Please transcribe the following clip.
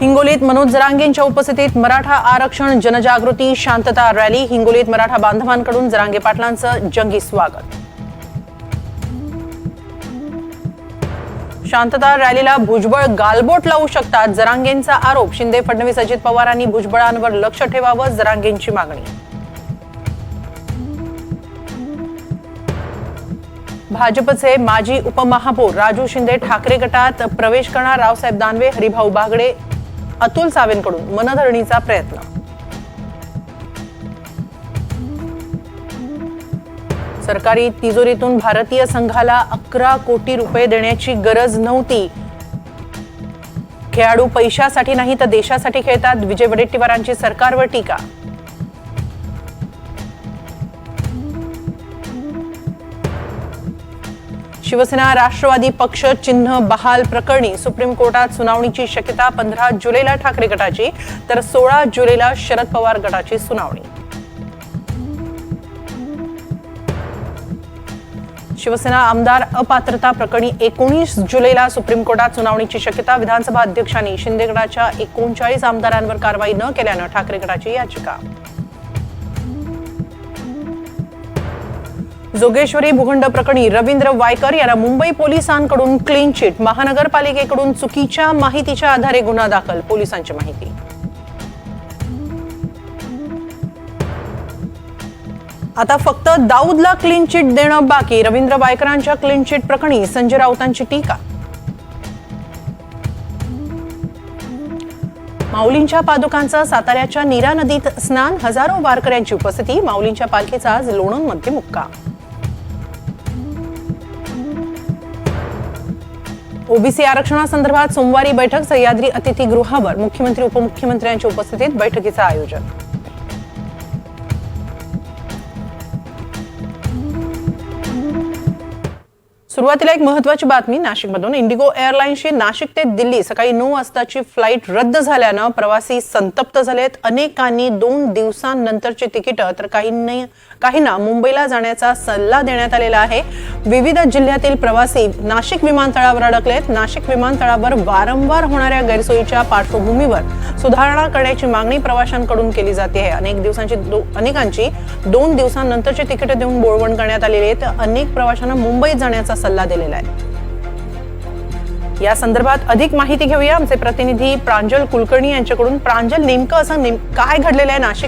हिंगोलीत मनोज जरांगेंच्या उपस्थितीत मराठा आरक्षण जनजागृती शांतता रॅली। हिंगोलीत मराठा बांधवांकडून जरांगे पाटलांचं जंगी स्वागत। शांतता रॅलीला भुजबळ गालबोट लावू शकतात, जरांगेंचा आरोप। शिंदे, फडणवीस, अजित पवारांनी भुजबळांवर लक्ष ठेवावं, जरांगेंची मागणी। भाजपचे माजी उपमहापौर राजू शिंदे ठाकरे गटात प्रवेश करणार। रावसाहेब दानवे, हरिभाऊ बागडे, अतुल सावेंकडून मनधरणीचा प्रयत्न। सरकारी तिजोरीतून भारतीय संघाला 11 कोटी रुपये देण्याची गरज नव्हती। खेळाडू पैशासाठी नाही तर देशासाठी खेळतात, विजय वडेट्टीवारांची सरकारवर टीका। शिवसेना राष्ट्रवादी पक्ष चिन्ह बहाल प्रकरणी सुप्रीम कोर्टात सुनावणीची शक्यता। 15 जुलैला ठाकरे गटाची तर 16 जुलैला शरद पवार गटाची सुनावणी। शिवसेना आमदार अपात्रता प्रकरणी 19 जुलैला सुप्रीम कोर्टात सुनावणीची शक्यता। विधानसभा अध्यक्षांनी शिंदे गटाच्या 39 आमदारांवर कारवाई न केल्यानं ठाकरे गटाची याचिका। जोगेश्वरी भूखंड प्रकरणी रवींद्र वायकर यांना मुंबई पोलिसांकडून क्लीन चिट। महानगरपालिकेकडून चुकीच्या माहितीच्या आधारे गुन्हा दाखल, पोलिसांची माहिती। आता फक्त दाऊदला क्लीन चिट देणं बाकी, रवींद्र वायकरांच्या क्लीन चिट प्रकरणी संजय राऊतांची टीका। माऊलींच्या पादुकांचं साताऱ्याच्या नीरा नदीत स्नान, हजारो वारकऱ्यांची उपस्थिती। माऊलींच्या पालखीचा आज लोणंदमध्ये मुक्काम। ओबीसी आरक्षणासंदर्भात सोमवारी बैठक, सह्याद्री अतिथीगृहावर मुख्यमंत्री उपमुख्यमंत्र्यांच्या उपस्थितीत बैठकीचं आयोजन। सुरुवातीला एक महत्त्वाची बातमी नाशिकमधून। इंडिगो एअरलाइन्सची नाशिक ते दिल्ली सकाळी 9 वाजताची फ्लाईट रद्द झाल्यानं प्रवासी संतप्त झालेत। अनेकांनी 2 दिवसांनंतरची तिकीटं तर काहींना मुंबईला जाण्याचा सल्ला देण्यात आलेला आहे। विविध जिल्ह्यातील प्रवासी नाशिक विमानतळावर अडकलेत। नाशिक विमानतळावर वारंवार होणाऱ्या गैरसोयीच्या पार्श्वभूमीवर सुधारणा करण्याची मागणी प्रवाशांकडून केली जाते आहे। अनेकांची 2 दिवसांनंतरची तिकीटं देऊन बोळवण करण्यात आलेली आहे, तर अनेक प्रवाशांना मुंबईत जाण्याचा सल्ला दिलेला आहे। या संदर्भात अधिक माहिती घेऊया आमचे प्रतिनिधी प्रांजल कुलकर्णी यांच्याकडून। प्रांजल, नेमकं असं काय घडलेलं आहे नाशिक